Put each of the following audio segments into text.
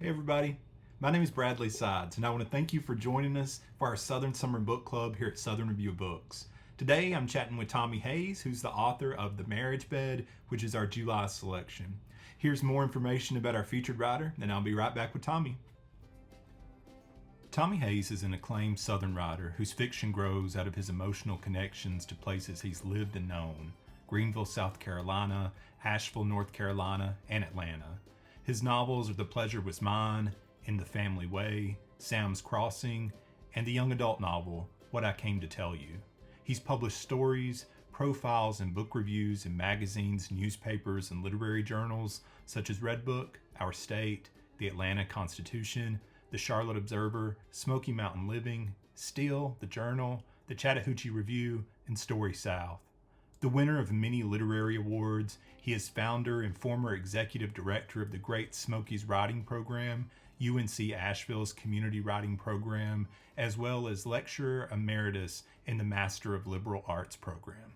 Hey everybody, my name is Bradley Sides, and I want to thank you for joining us for our Southern Summer Book Club here at Southern Review of Books. Today I'm chatting with Tommy Hayes, who's the author of The Marriage Bed, which is our July selection. Here's more information about our featured writer, and I'll be right back with Tommy. Tommy Hayes is an acclaimed Southern writer whose fiction grows out of his emotional connections to places he's lived and known: Greenville, South Carolina, Asheville, North Carolina, and Atlanta. His novels are The Pleasure Was Mine, In the Family Way, Sam's Crossing, and the young adult novel, What I Came to Tell You. He's published stories, profiles, and book reviews in magazines, newspapers, and literary journals such as Redbook, Our State, The Atlanta Constitution, the Charlotte Observer, Smoky Mountain Living, Steel, The Journal, the Chattahoochee Review, and Story South. The winner of many literary awards, he is founder and former executive director of the Great Smokies Writing Program, UNC Asheville's Community Writing Program, as well as lecturer emeritus in the Master of Liberal Arts Program.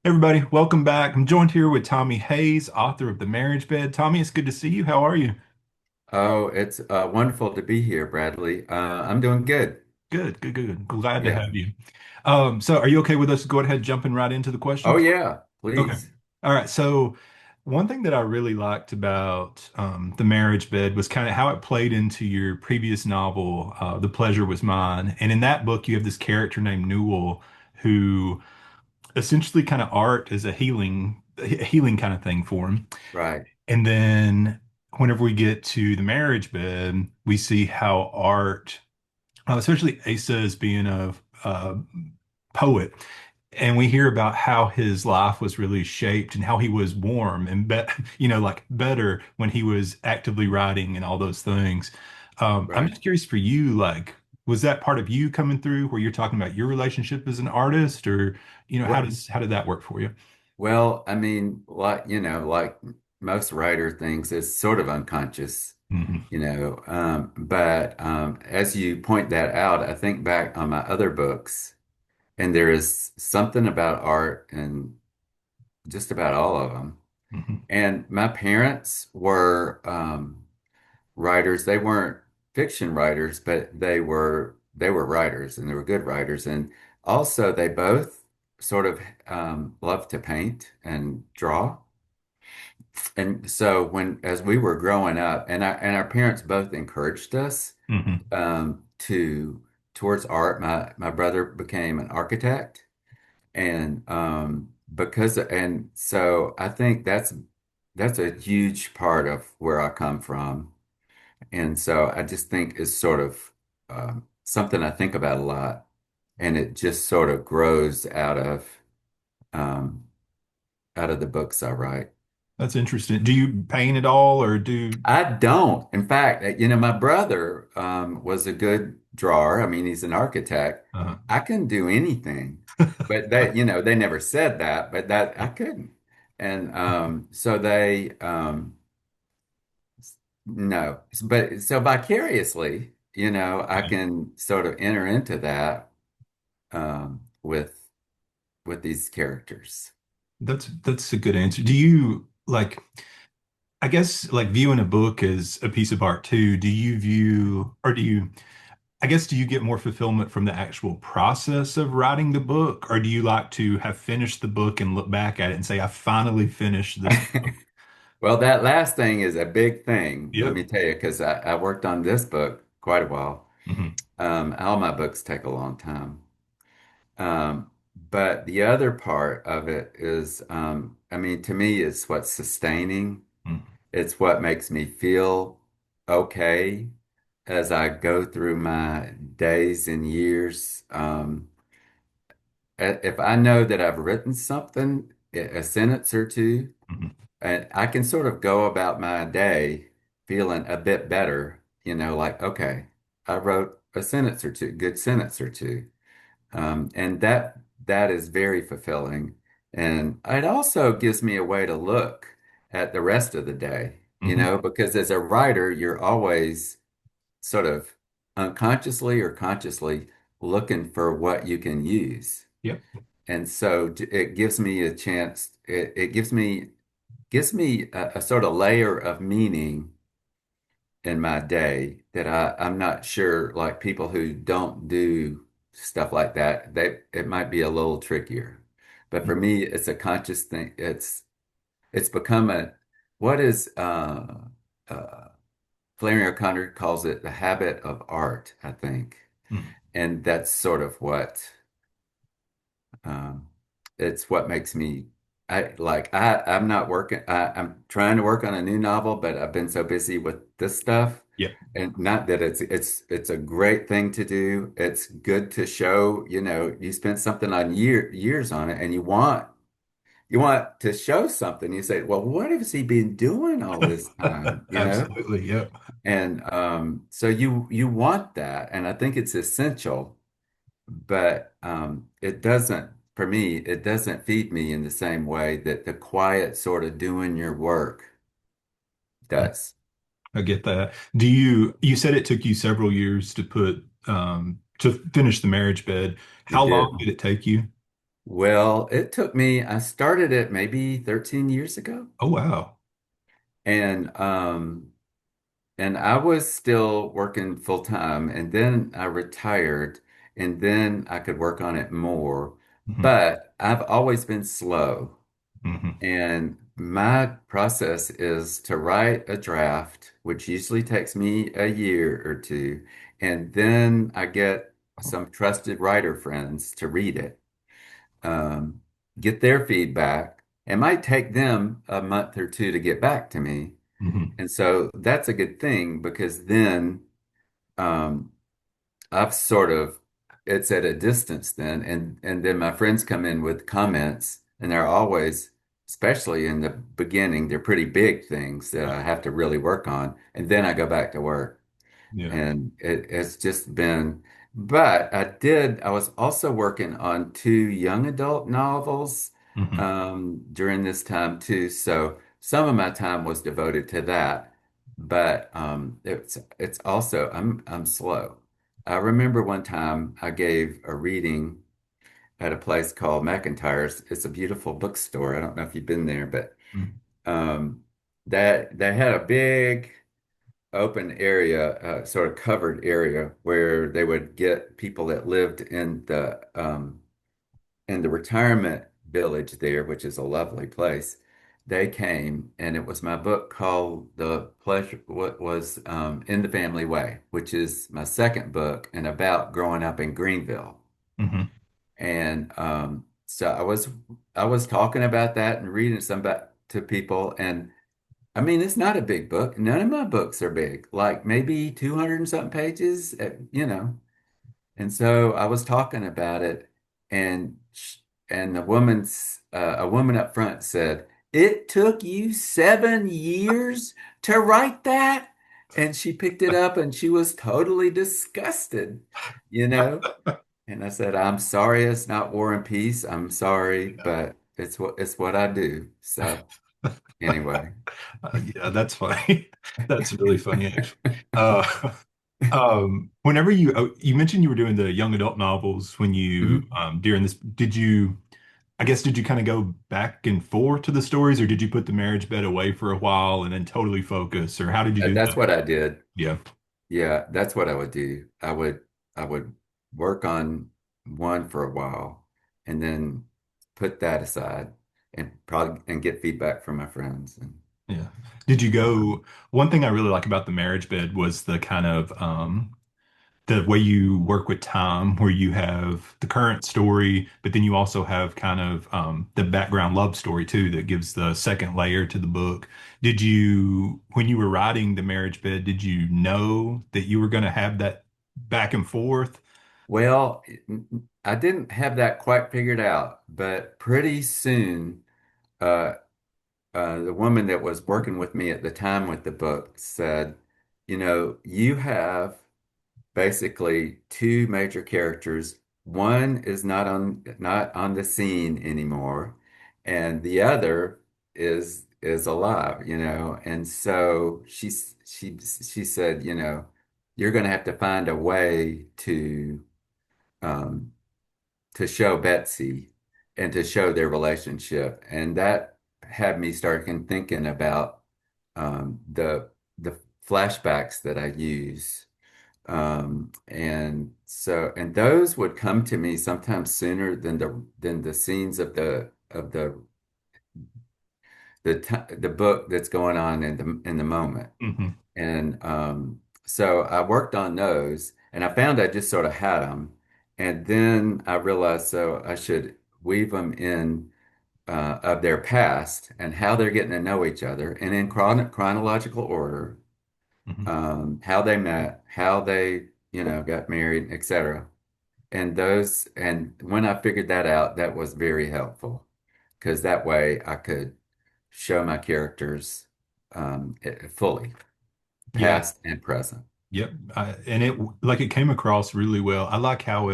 Everybody, welcome back. I'm joined here with Tommy Hayes, author of The Marriage Bed. Tommy, it's good to see you. How are you? Oh, it's wonderful to be here, Bradley. I'm doing good. Good, good, good. Glad to Yeah. have you. So are you okay with us go ahead jumping right into the Oh, questions? yeah, Okay. please. All right. So one thing that I really liked about The Marriage Bed was kind of how it played into your previous novel, The Pleasure Was Mine. And in that book, you have this character named Newell who essentially kind of art is a healing kind of thing for him. Right, And then whenever we get to The Marriage Bed, we see how art especially Asa as being a poet. And we hear about how his life was really shaped and how he was warm and like better when he was actively writing and all those things. I'm right. just curious for you, like, was that part of you coming through where you're talking about your relationship as an artist, or Well, how did that work for you? well, I mean, like most writer things, it's sort of unconscious, Hmm. But as you point that out, I think back on my other books, and there is something about art in just about all of them. Hmm. And my parents were writers. They weren't fiction writers, but they were writers and they were good writers. And also they both sort of loved to paint and draw. And so when as we were growing up, and our parents both encouraged us Hmm. to towards art. My brother became an architect, and and so I think that's a huge part of where I come from. And so I just think it's sort of something I think about a lot, and it just sort of grows um, out of the books I write. That's interesting. Do you paint at all, or do? I don't. In fact, my brother was a good drawer. I mean, he's an architect. Uh, I couldn't do anything, but they never said that, but that I couldn't. And so they no, but so vicariously, I yeah. can sort of enter into that with these characters. That's a good answer. Do you like, I guess, like, viewing a book as a piece of art too? Do you view, or do you, I guess, do you get more fulfillment from the actual process of writing the book, or do you like to have finished the book and look back at it and say, I finally finished this book? Well, that last thing is a big thing, let Yep. me tell you, because I worked on this book quite a while. Hmm. All my books take a long time. Um, but the other part of it is, I mean, to me, it's what's sustaining. It's what makes me feel okay as I go through my days and years. If I know that I've written something, a sentence or two, Hmm. and I can sort of go about my day feeling a bit better, like, okay, I wrote a sentence or two, good sentence or two. And that is very fulfilling. And it also gives me a way to look at the rest of the day, Hmm. because as a writer, you're always sort of unconsciously or consciously looking for what you can use. Yep. And so it gives me a chance, it gives me a sort of layer of meaning in my day that I'm not sure, like people who don't do stuff like that, it might be a little trickier. But for me, it's a conscious thing. It's become a what is uh Flannery O'Connor calls it the habit of art, I think. Mhm. And that's sort of what um it's what makes me I'm not working I'm trying to work on a new novel, but I've been so busy with this stuff. Yeah. And not that it's a great thing to do. It's good to show, you spent something on years on it and you want to show something. You say, well, what has he been doing all this time? Absolutely. Yep. And so you want that, and I think it's essential, but it doesn't, for me, it doesn't feed me in the same way that the quiet sort of doing your work does. I get that. You said it took you several years to finish the marriage bed. It How long did. did it take you? Well, it took me, I started it maybe 13 years ago, Oh, wow. and and I was still working full time, and then I retired, and then I could work on it more. Hmm. But I've always been slow. Hmm. And my process is to write a draft, which usually takes me a year or two. And then I get some trusted writer friends to read it, um, get their feedback. It might take them a month or two to get back to me. Hmm. And so that's a good thing because then um, I've sort of it's at a distance then, and then my friends come in with comments, and they're always, especially in the beginning, they're pretty big things that I have to really work on, and then I go back to work. Yeah. And it's just been, but I was also working on two young adult novels Hmm. during this time too. So some of my time was devoted to that. But it's also I'm slow. I remember one time I gave a reading at a place called McIntyre's. It's a beautiful bookstore. I don't know if you've been there, but um, that they had a big open area, sort of covered area where they would get people that lived in the retirement village there, which is a lovely place. They came, and it was my book called The Pleasure, what was In the Family Way, which is my second book and about growing up in Greenville. Hmm. And so I was talking about that and reading some about to people, and I mean, it's not a big book. None of my books are big, like maybe 200 and something pages, And so I was talking about it, and a woman up front said, "It took you 7 years to write that?" And she picked it up, and she was totally disgusted, you know. And I said, "I'm sorry, it's not War and Peace. I'm sorry, but it's what I do." So anyway. Yeah, that's funny. That's really funny, actually. Whenever you mentioned you were doing the young adult novels when you Mhm. during this, I guess, did you kind of go back and forth to the stories, or did you put the marriage bed away for a while and then totally focus, or how did you do That's that? what I did. Yeah. Yeah, that's what I would do. I would work on one for a while and then put that aside and get feedback from my friends and Yeah. Did you uh, go? One thing I really like about the marriage bed was the kind of the way you work with time, where you have the current story, but then you also have kind of the background love story too, that gives the second layer to the book. When you were writing the marriage bed, did you know that you were going to have that back and forth? well, I didn't have that quite figured out, but pretty soon uh, the woman that was working with me at the time with the book said, you have basically two major characters. One is not on the scene anymore, and the other is alive, And so she said, you're going to have to find a way um, to show Betsy and to show their relationship, and that had me start thinking about the flashbacks that I use. And those would come to me sometimes sooner than the scenes of the book that's going on in the moment. Hmm. And so I worked on those, and I found I just sort of had them. And then I realized so I should weave them in of their past and how they're getting to know each other, and in chronological order, Hmm. how they met, how they, got married, etc. And when I figured that out, that was very helpful because that way I could show my characters fully, Yeah. past and present. Yep. And it came across really well. I like how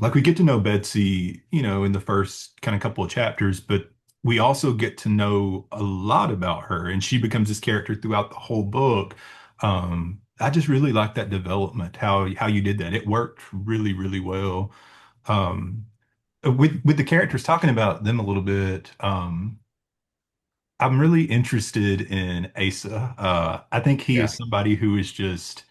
like we get to know Betsy, in the first kind of couple of chapters, but we also get to know a lot about her, and she becomes this character throughout the whole book. I just really like that development, how you did that. It worked really, really well. Um, with the characters, talking about them a little bit. I'm really interested in Asa. I think he Yeah. is somebody who is just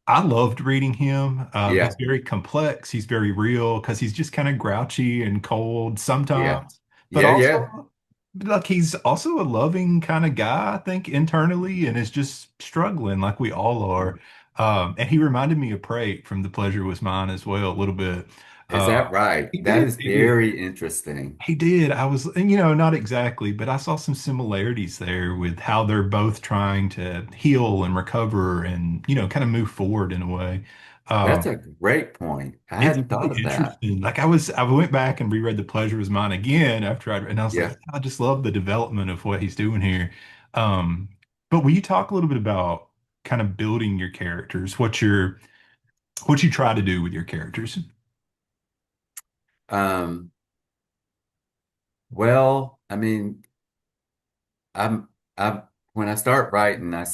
I loved reading him. He's Yeah. very complex. He's very real because he's just kind of grouchy and cold Yeah. sometimes, but Yeah. Yeah. also like he's also a loving kind of guy, I think, internally, and is just struggling like we all are. And he reminded me of Prey from The Pleasure Was Mine as well, a little bit. Is Uh, that right? he That did. is He did. very interesting. He did. I was, and not exactly, but I saw some similarities there with how they're both trying to heal and recover and, kind of move forward in a way. That's Um, a great point. I it's hadn't thought really of that. interesting. Like I went back and reread The Pleasure Was Mine again after and I was like, Yeah. I just love the development of what he's doing here. Um, but will you talk a little bit about kind of building your characters, what you try to do with your characters? Um, well, I mean, I'm, I'm, when I start writing, I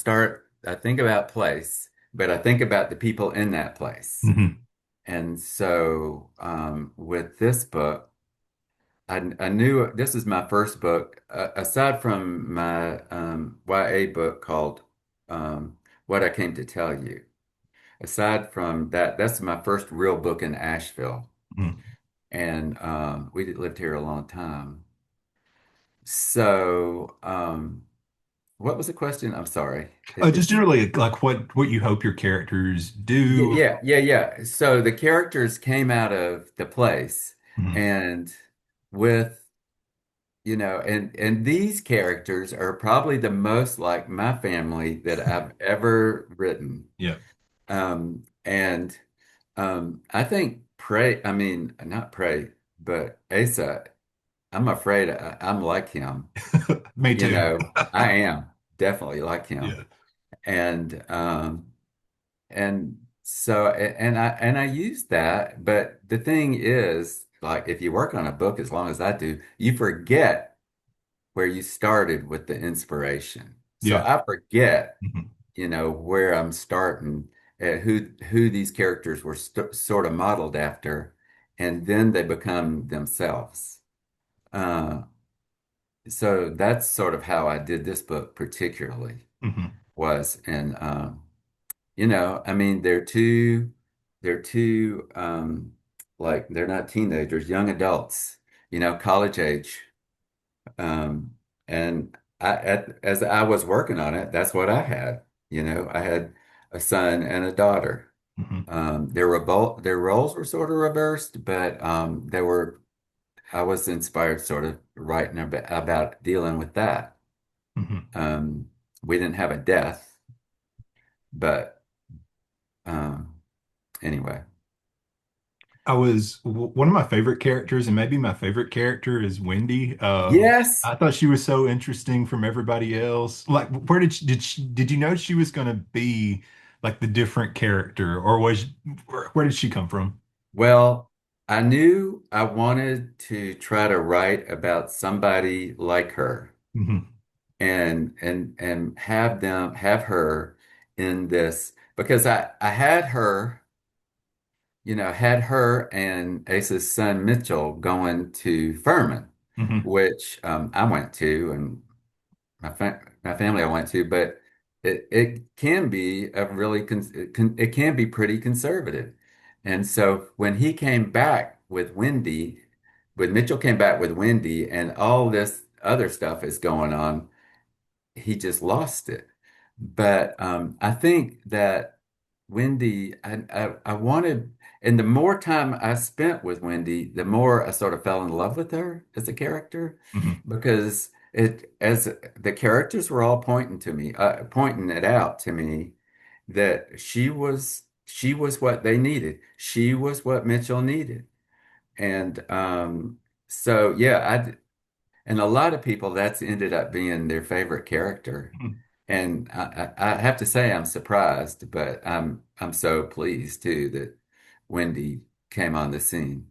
think about place, but I think about the people in that place. Hmm. And so, with this book, I knew this is my first book, aside from my YA book called What I Came to Tell You. Aside from that, that's my first real book in Asheville. And lived here a long time. So, what was the question? I'm sorry. Just It's generally like what you hope your characters Yeah, do. yeah, yeah, yeah. So the characters came out of the place, Mhm. and with and these characters are probably the most like my family that I've ever written. Yeah. And I think I mean, not Pray, but Asa, I'm afraid I'm like him. Me too. I am definitely like him. Yeah. And and I use that, but the thing is, like if you work on a book as long as I do, you forget where you started with the inspiration. So Yeah. I forget, Mhm. where I'm starting, who these characters were sort of modeled after, and then they become themselves. Uh, so that's sort of how I did this book particularly Mhm. was, and I mean, they're two, like they're not teenagers, young adults, college age. Um, and as I was working on it, that's what I had. I had a son and a daughter. Mhm. Their roles were sort of reversed, but I was inspired sort of writing about dealing with that. Mhm. Um, we didn't have a death, but um, anyway. One of my favorite characters, and maybe my favorite character is Wendy. Yes. I thought she was so interesting from everybody else. Like, where did you know she was going to be like the different character, or where did she come from? Well, I knew I wanted to try to write about somebody like her Hmm. and have her in this because I had her and Ace's son Mitchell going to Furman, Hmm. which I went to and my family I went to, but it can be a really it can be pretty conservative. And so when he came back with Wendy, when Mitchell came back with Wendy and all this other stuff is going on, he just lost it. But I think that Wendy, I wanted, and the more time I spent with Wendy, the more I sort of fell in love with her as a character, Hmm. because as the characters were all pointing it out to me that she was what they needed. She was what Mitchell needed. And so yeah, and a lot of people that's ended up being their favorite character. And I have to say I'm surprised, but I'm so pleased too that Wendy came on the scene.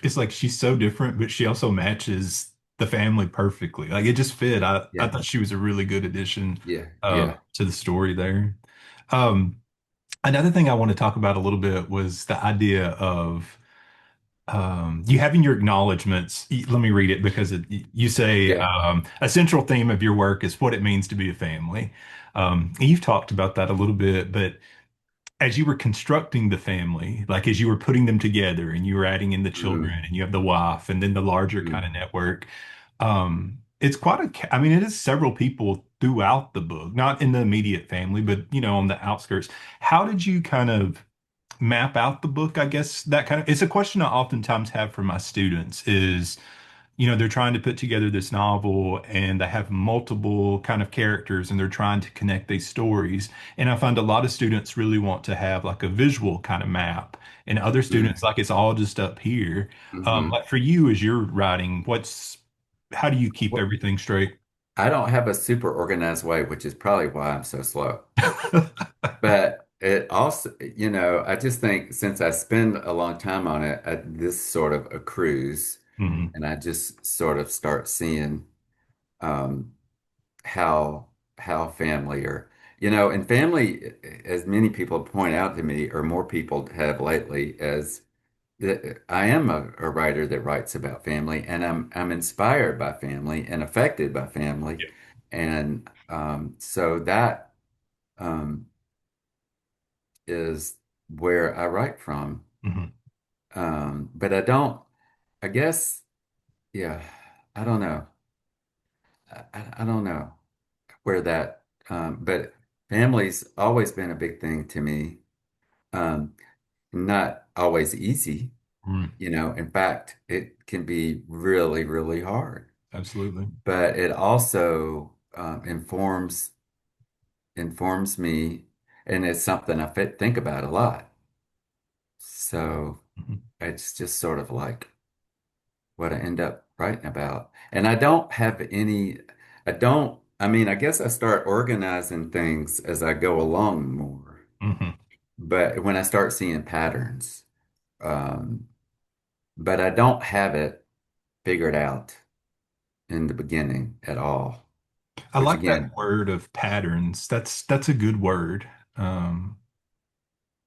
It's like she's so different, but she also matches the family perfectly. Like it just fit. I Yeah, thought she was a really good addition yeah, yeah, to the story there. Um, Another thing I want to talk about a little bit was the idea of you having your acknowledgments. Let me read it because you say yeah. a central theme of your work is what it means to be a family. And you've talked about that a little bit, but as you were constructing the family, like as you were putting them together and you were adding in the children Mm, and you have the wife and then the larger kind of mm, network, it's quite I mean, it is several people throughout the book, not in the immediate family, but on the outskirts. How did you kind of map out the book? I guess that kind of, it's a question I oftentimes have for my students is, they're trying to put together this novel and they have multiple kind of characters and they're trying to connect these stories. And I find a lot of students really want to have like a visual kind of map, and other students mm, like it's all just up here. hmm. Like for you, as you're writing, how do you keep Well, everything straight? I don't have a super organized way, which is probably why I'm so slow. But it also, I just think since I spend a long time on it, this sort of accrues, Mhm. and I just sort of start seeing um, how family are, and family, as many people point out to me, or more people have lately, as I am a writer that writes about family, and I'm inspired by family and affected by family, Yeah. and so that um, is where I write from. Mhm. But I don't, I guess, yeah, I don't know. I don't know where that, but family's always been a big thing to me. Um, Not always easy, Mm. In fact, it can be really, really hard, Absolutely. but it also informs me, and it's something think about a lot. So Mhm. it's just sort of like what I end up writing about. And I don't have any, I mean, I guess I start organizing things as I go along more. Mhm. But when I start seeing patterns, um, but I don't have it figured out in the beginning at all, I which like that again, word of patterns. That's a good word. Um,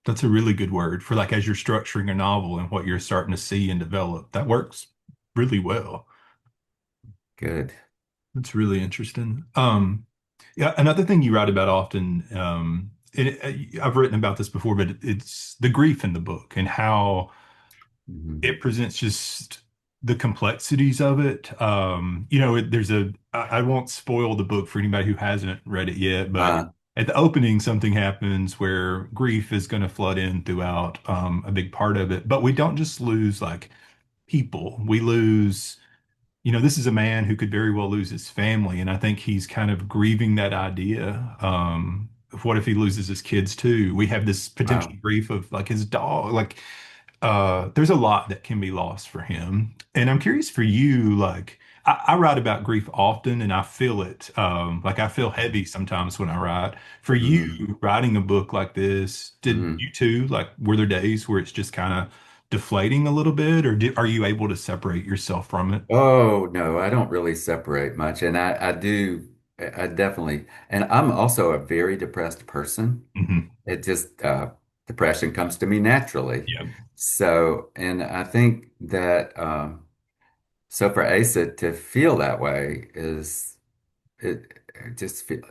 That's a really good word for like as you're structuring a novel and what you're starting to see and develop. That works really well. good. That's really interesting. Yeah, another thing you write about often, I've written about this before, but it's the grief in the book and how Mhm. it presents just the complexities of it. I won't spoil the book for anybody who hasn't read it yet, but Uh, at the opening, something happens where grief is going to flood in throughout a big part of it. But we don't just lose like people, we lose, this is a man who could very well lose his family. And I think he's kind of grieving that idea. Of what if he loses his kids too? We have this potential wow. grief of like his dog, like there's a lot that can be lost for him. And I'm curious for you, like I write about grief often and I feel it. Like I feel heavy sometimes when I write. For Hmm. you, writing a book like this, did Hmm. you too, like were there days where it's just kind of deflating a little bit, or are you able to separate yourself from it? Oh no, I don't really separate much. And I do, I definitely, and I'm also a very depressed person. Hmm. It just, depression comes to me naturally. Yeah. So, and I think that, so for Asa to feel that way it just feel,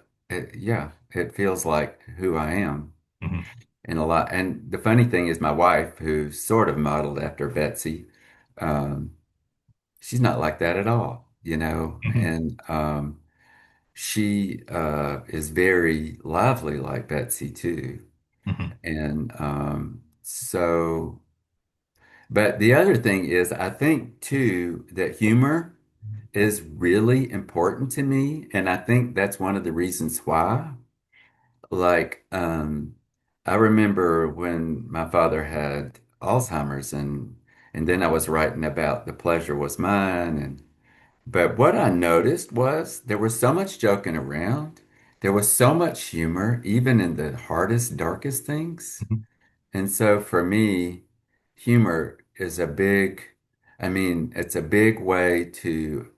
yeah, it feels like who I am Hmm. in a lot. And the funny thing is, my wife, who's sort of modeled after Betsy, um, she's not like that at all, you know. Hmm. And she is very lively like Betsy too. Hmm. And so, but the other thing is, I think too that humor is really important to me, and I think that's one of the reasons why. Like, I remember when my father had Alzheimer's, and then I was writing about the pleasure was mine, and but what I noticed was there was so much joking around. There was so much humor, even in the hardest, darkest things. And so for me, humor is a big, I mean, it's a big way to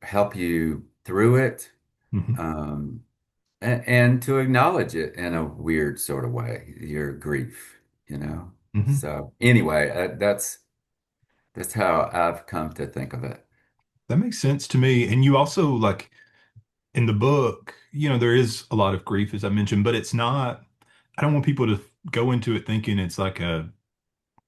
help you through it, Hmm. um, and to acknowledge it in a weird sort of way, your grief, you know. Hmm. So anyway, that's how I've come to think of it. That makes sense to me. And you also like in the book, there is a lot of grief, as I mentioned, but it's not, I don't want people to go into it thinking it's like a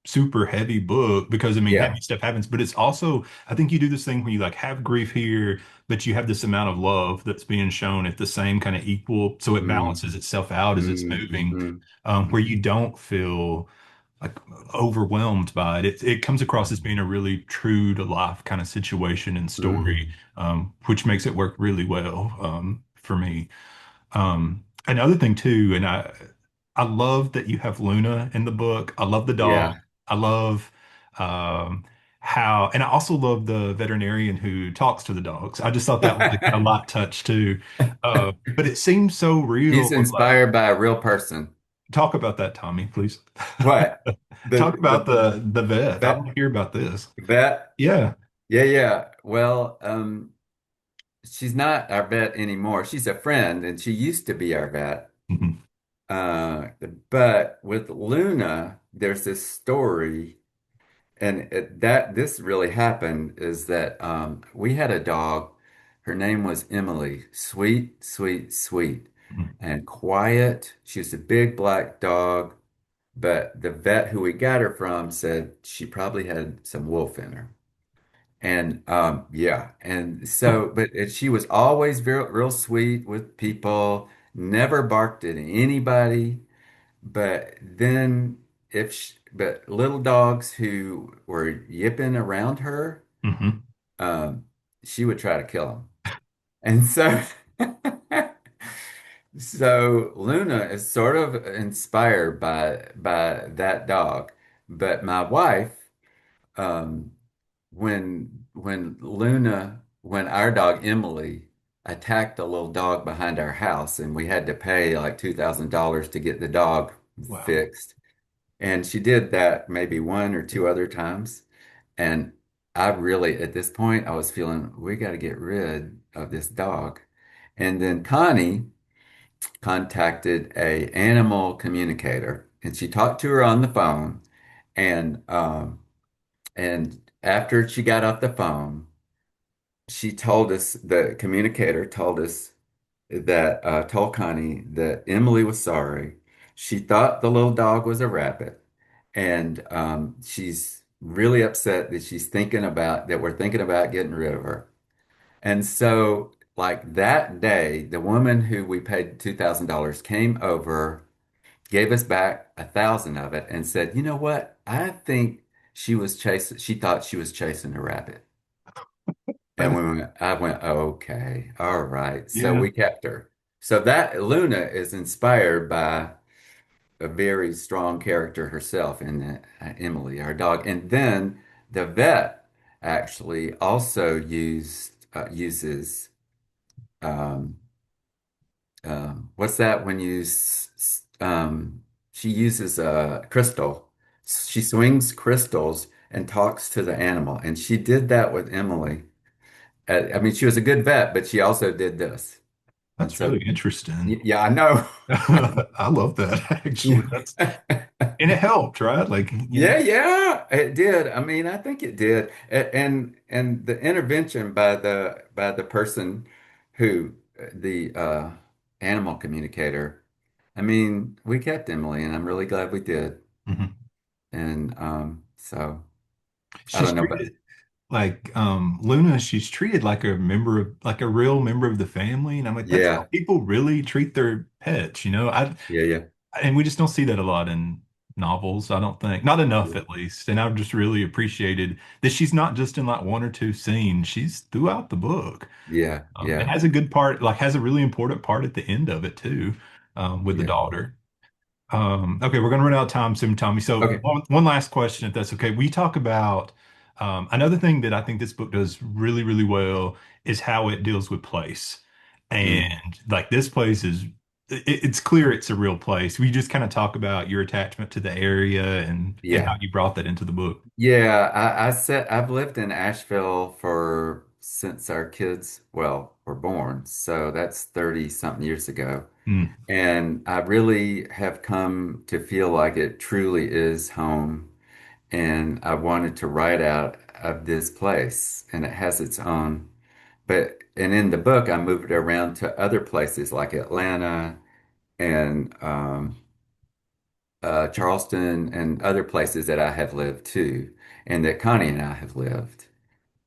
super heavy book because I mean Yeah. heavy stuff happens, but it's also I think you do this thing where you like have grief here, but you have this amount of love that's being shown at the same kind of equal, so it Mm, balances itself out as it's mm, moving, mm, where mm, you don't feel like overwhelmed by it. It comes across as mm, being a really true to life kind of situation and story, mm. which makes it work really well for me. Another thing too, and I love that you have Luna in the book. I love the dog. Yeah. I love um, and I also love the veterinarian who talks to the dogs. I just thought that was a kind of light touch too. But it seems so real. He's Like, inspired by a real person. talk about that, Tommy, please. What? Talk about The the vet. I want to vet hear about this. vet? Yeah. Yeah, yeah. Well, she's not our vet anymore. She's a friend and she used to be our vet. Mhm. Uh, but with Luna, there's this story, and that this really happened is that we had a dog. Her name was Emily. Sweet, sweet, sweet, Mhm. and quiet. She was a big black dog, but the vet who we got her from said she probably had some wolf in her. And yeah, and so, she was always very real sweet with people, never barked at anybody. But then, but little dogs who were yipping around her, Mhm. um, she would try to kill them. And so, so Luna is sort of inspired by that dog. But my wife, um, when our dog Emily attacked a little dog behind our house, and we had to pay like $2,000 to get the dog Wow. fixed. And she did that maybe one or two other times. And I really, at this point, I was feeling we got to get rid of this dog. And then Connie contacted a animal communicator, and she talked to her on the phone. And after she got off the phone, she told us, the communicator told us that told Connie that Emily was sorry. She thought the little dog was a rabbit, and she's really upset that we're thinking about getting rid of her. And so, like that day, the woman who we paid $2,000 came over, gave us back 1,000 of it, and said, "You know what? I think she thought she was chasing a rabbit." That And is, I went, okay, all right. So yeah. we kept her. So that Luna is inspired by a very strong character herself in Emily, our dog. And then the vet actually also uses um, what's that when she uses a crystal. She swings crystals and talks to the animal. And she did that with Emily. I mean, she was a good vet, but she also did this. And That's so, really interesting. yeah, I know. I love that actually. That's and it helped, right? Like, Yeah, yeah, it did. I mean, I think it did. And the intervention by the person who the animal communicator. I mean, we kept Emily, and I'm really glad we did. Mhm. And so I She's don't know, but treated like Luna, she's treated like a member of like a real member of the family. And I'm like, that's how yeah, people really treat their pets, you know? I yeah, yeah, and we just don't see that a lot in novels, I don't think. Not enough yeah, at least. And I've just really appreciated that she's not just in like one or two scenes, she's throughout the book. yeah, And yeah, has a good part, like has a really important part at the end of it too, with the yeah. daughter. Okay, we're gonna run out of time soon, Tommy. So Okay. one last question, if that's okay. We talk about another thing that I think this book does really, really well is how it deals with place. Mm. And like this place is it's clear it's a real place. We just kind of talk about your attachment to the area and how Yeah. you brought that into the book. Yeah, I said I've lived in Asheville for since our kids, well, were born. So that's 30 something years ago. Mm, And I really have come to feel like it truly is home. And I wanted to write out of this place, and it has its own. And in the book, I moved it around to other places like Atlanta and Charleston and other places that I have lived too, and that Connie and I have lived.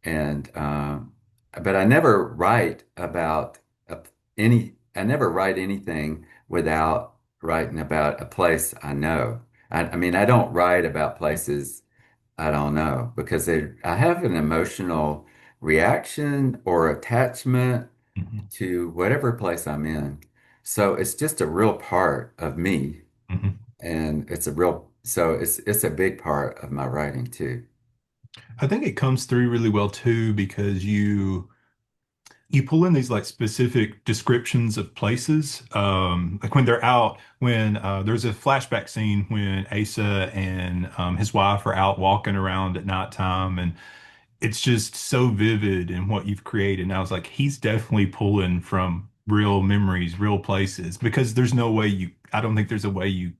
And but I never write about a, I never write anything without writing about a place I know. I mean, I don't write about places I don't know because I have an emotional reaction or attachment mhm, to whatever place I'm in. So it's just a real part of me, mhm. and it's a big part of my writing too. I think it comes through really well too because you pull in these like specific descriptions of places. Like when they're out, when there's a flashback scene when Asa and his wife are out walking around at nighttime, and it's just so vivid in what you've created. And I was like, he's definitely pulling from real memories, real places, because there's no way I don't think there's a way you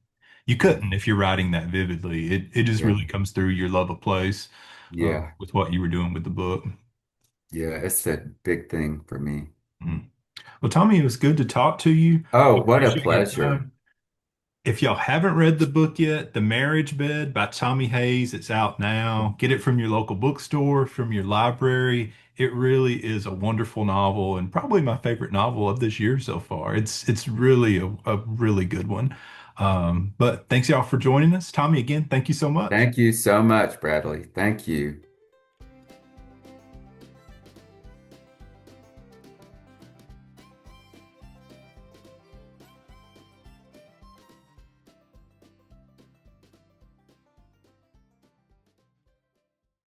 Yeah, couldn't if you're writing that vividly. It just yeah, really comes through your love of place, yeah, with what you were doing with the book. yeah. It's a big thing for me. Mhm. Well, Tommy, it was good to talk to you. I Oh, what a appreciate your pleasure. time. If y'all haven't read the book yet, The Marriage Bed by Tommy Hayes, it's out now. Get it from your local bookstore, from your library. It really is a wonderful novel and probably my favorite novel of this year so far. It's really a really good one. But thanks y'all for joining us. Tommy, again, thank you so much. Thank you so much, Bradley. Thank you.